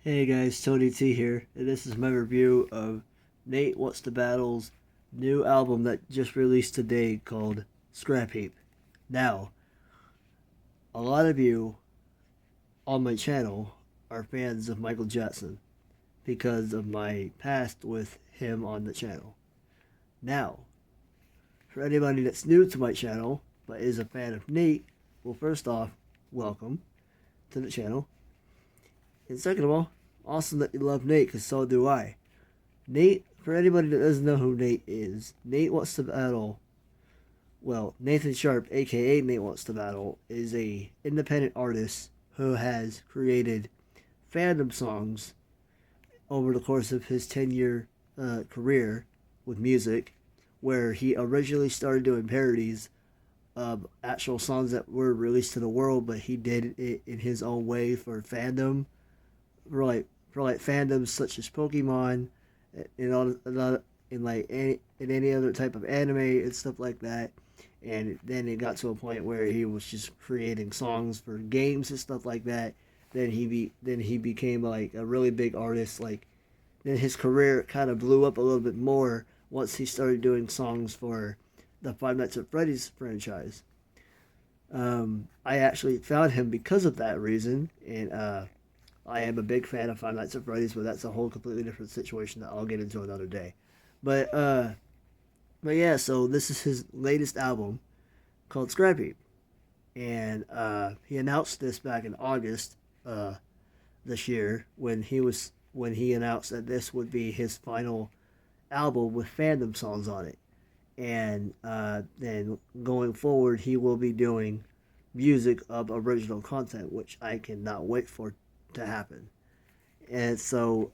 Hey guys, TONYT here, and this is my review of NateWantsToBattle's new album that just released today called Scrap Heap. Now, a lot of you on my channel are fans of Michael Jackson because of my past with him on the channel. Now, for anybody that's new to my channel but is a fan of Nate, well, first off, welcome to the channel. And second of all, awesome that you love Nate because so do I. Nate, for anybody that doesn't know who Nate is, Nate Wants to Battle, well, Nathan Sharp, aka Nate Wants to Battle, is a independent artist who has created fandom songs over the course of his 10-year career with music, where he originally started doing parodies of actual songs that were released to the world, but he did it in his own way for fandom, for like fandoms such as Pokemon, and all in like any other type of anime and stuff like that. And then it got to a point where he was just creating songs for games and stuff like that. Then he became like a really big artist. Like then his career kind of blew up a little bit more once he started doing songs for the Five Nights at Freddy's franchise. I actually found him because of that reason, and I am a big fan of Five Nights at Freddy's, but that's a whole completely different situation that I'll get into another day. But but yeah, so this is his latest album called Scrap Heap, and he announced this back in August this year when he announced that this would be his final album with fandom songs on it, and then going forward he will be doing music of original content, which I cannot wait for to happen. And so,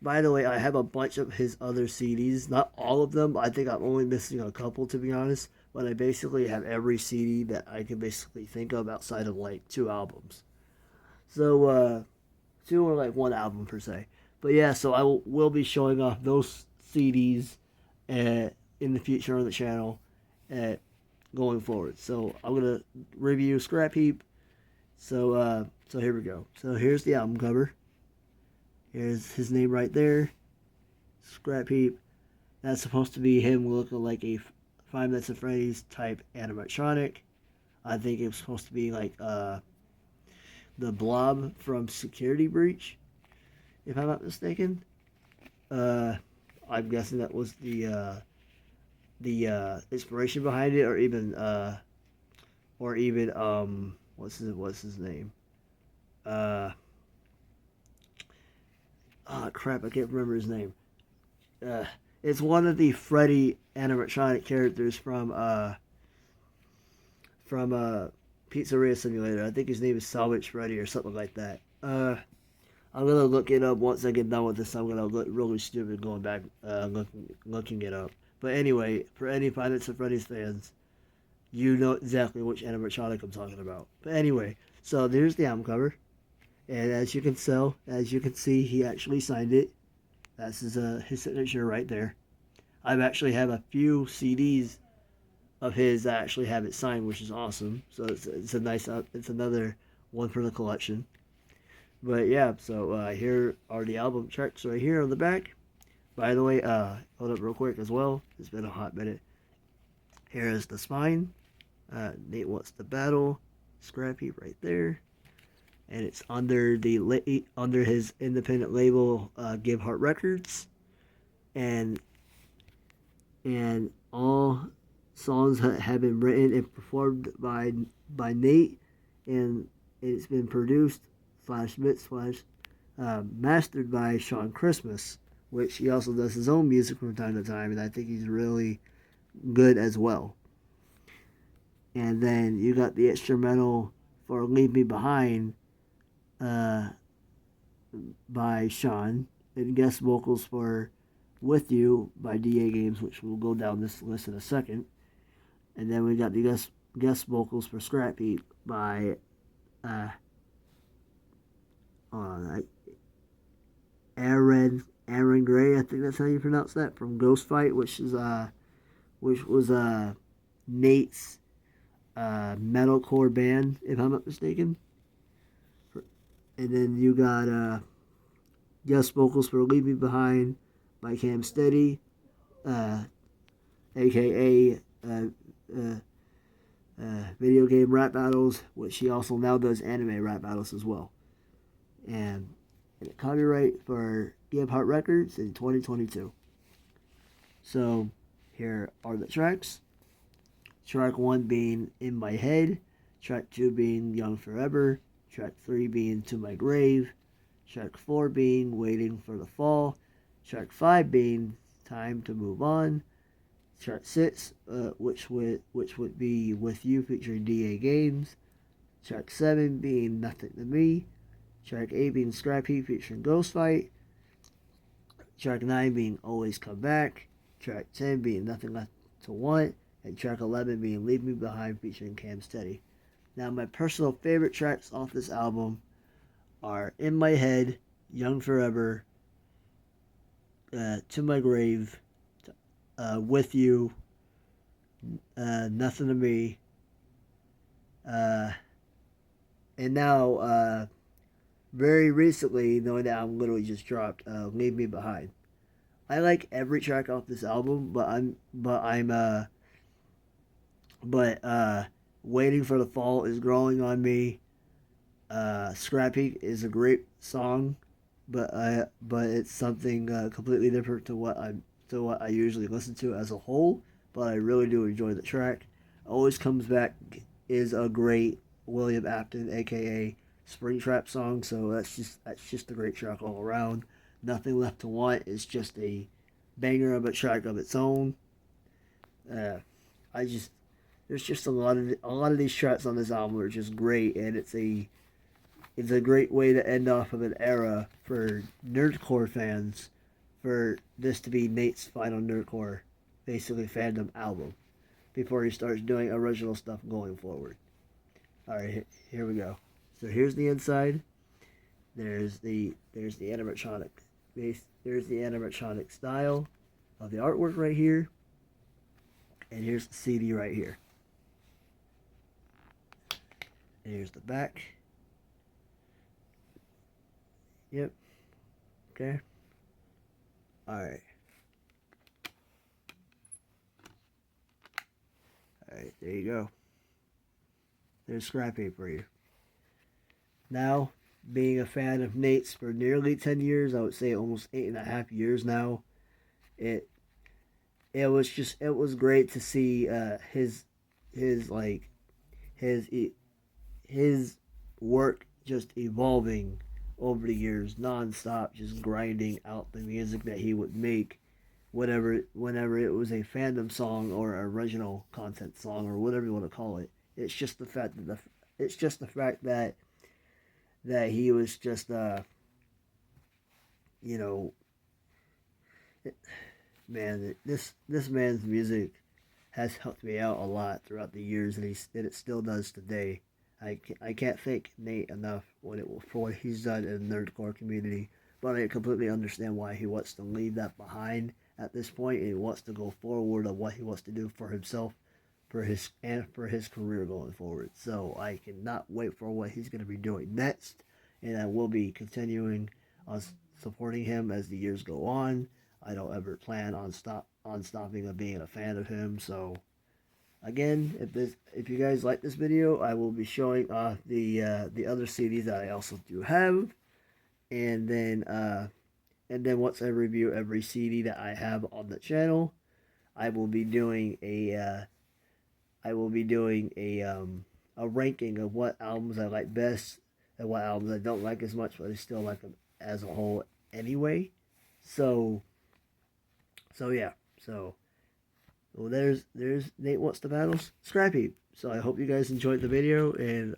by the way, I have a bunch of his other CDs. Not all of them. I think I'm only missing a couple, to be honest. But I basically have every CD that I can basically think of outside of like two albums. So, two or like one album per se. But yeah, so will be showing off those CDs in the future on the channel going forward. So I'm gonna review Scrap Heap. So here we go. So here's the album cover. Here's his name right there, Scrap Heap. That's supposed to be him looking like a Five Nights at Freddy's type animatronic. I think it was supposed to be like the Blob from Security Breach, if I'm not mistaken. Uh, I'm guessing that was the inspiration behind it, or even what's his name? Uh, oh crap, I can't remember his name. Uh, it's one of the Freddy animatronic characters from Pizzeria Simulator. I think his name is Salvage Freddy or something like that. I'm gonna look it up once I get done with this. I'm gonna look really stupid going back looking it up. But anyway, for any Five Nights at Freddy's fans, you know exactly which animatronic I'm talking about. But anyway, so there's the album cover, and as you can see, he actually signed it. That's his signature right there. I actually have a few CDs of his that actually have it signed, which is awesome. So it's a nice it's another one for the collection. But yeah, so here are the album tracks right here on the back. By the way, hold up real quick as well. It's been a hot minute. Here is the spine. Nate Wants to Battle, Scrappy right there, and it's under his independent label, Give Heart Records, and all songs have been written and performed by Nate, and it's been produced slash mixed slash mastered by Sean Christmas, which he also does his own music from time to time, and I think he's really good as well. And then you got the instrumental for Leave Me Behind uh, by Sean, and guest vocals for With You by DA Games, which will go down this list in a second. And then we got the guest vocals for Scrap Heap by uh, Aaron Gray, I think that's how you pronounce that, from Ghost Fight, which was Nate's metalcore band, if I'm not mistaken. And then you got Guest vocals for Leave Me Behind by Cam Steady, aka video game rap battles, which he also now does anime rap battles as well. And copyright for Heart Records in 2022. So here are the tracks. Track 1 being In My Head, track 2 being Young Forever, track 3 being To My Grave, track 4 being Waiting for the Fall, track 5 being Time to Move On, track 6 which would be With You featuring DA Games, track 7 being Nothing to Me, track 8 being Scrap Heap featuring Ghost Fight, track 9 being Always Come Back, track 10 being Nothing Left to Want, and track 11 being Leave Me Behind featuring Cam Steady. Now, my personal favorite tracks off this album are In My Head, Young Forever, To My Grave, With You, Nothing to Me, and now, very recently, knowing that album literally just dropped, Leave Me Behind. I like every track off this album, but Waiting for the Fall is growing on me. Scrappy is a great song, but it's something completely different to what I usually listen to as a whole. But I really do enjoy the track. Always Comes Back is a great William Afton, aka Springtrap song. So that's just a great track all around. Nothing Left to Want is just a banger of a track of its own. There's just a lot of these tracks on this album are just great, and it's a great way to end off of an era for nerdcore fans, for this to be Nate's final nerdcore, basically fandom album, before he starts doing original stuff going forward. All right, here we go. So here's the inside. There's the animatronic base. There's the animatronic style of the artwork right here, and here's the CD right here. And here's the back. Yep. Okay. Alright. Alright, there you go. There's Scrappy for you. Now, being a fan of Nate's for nearly 10 years, I would say almost 8.5 years now, it was great to see his work just evolving over the years, non-stop, just grinding out the music that he would make whenever it was a fandom song or original content song or whatever you want to call it. It's just the fact that he was just this man's music has helped me out a lot throughout the years, and it still does today. I can't thank Nate enough for what he's done in the nerdcore community, but I completely understand why he wants to leave that behind at this point, and he wants to go forward on what he wants to do for himself, for his career going forward. So I cannot wait for what he's going to be doing next, and I will be continuing on supporting him as the years go on. I don't ever plan on stopping being a fan of him. So again, if you guys like this video, I will be showing off the other CDs that I also do have, and then once I review every CD that I have on the channel, I will be doing a ranking of what albums I like best and what albums I don't like as much, but I still like them as a whole anyway. So yeah. Well, there's Nate Wants to Battle's Scrap Heap. So I hope you guys enjoyed the video, and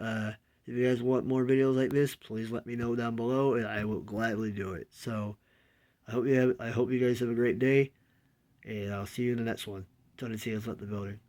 if you guys want more videos like this, please let me know down below, and I will gladly do it. So I hope you guys have a great day, and I'll see you in the next one. TONYT has left the building.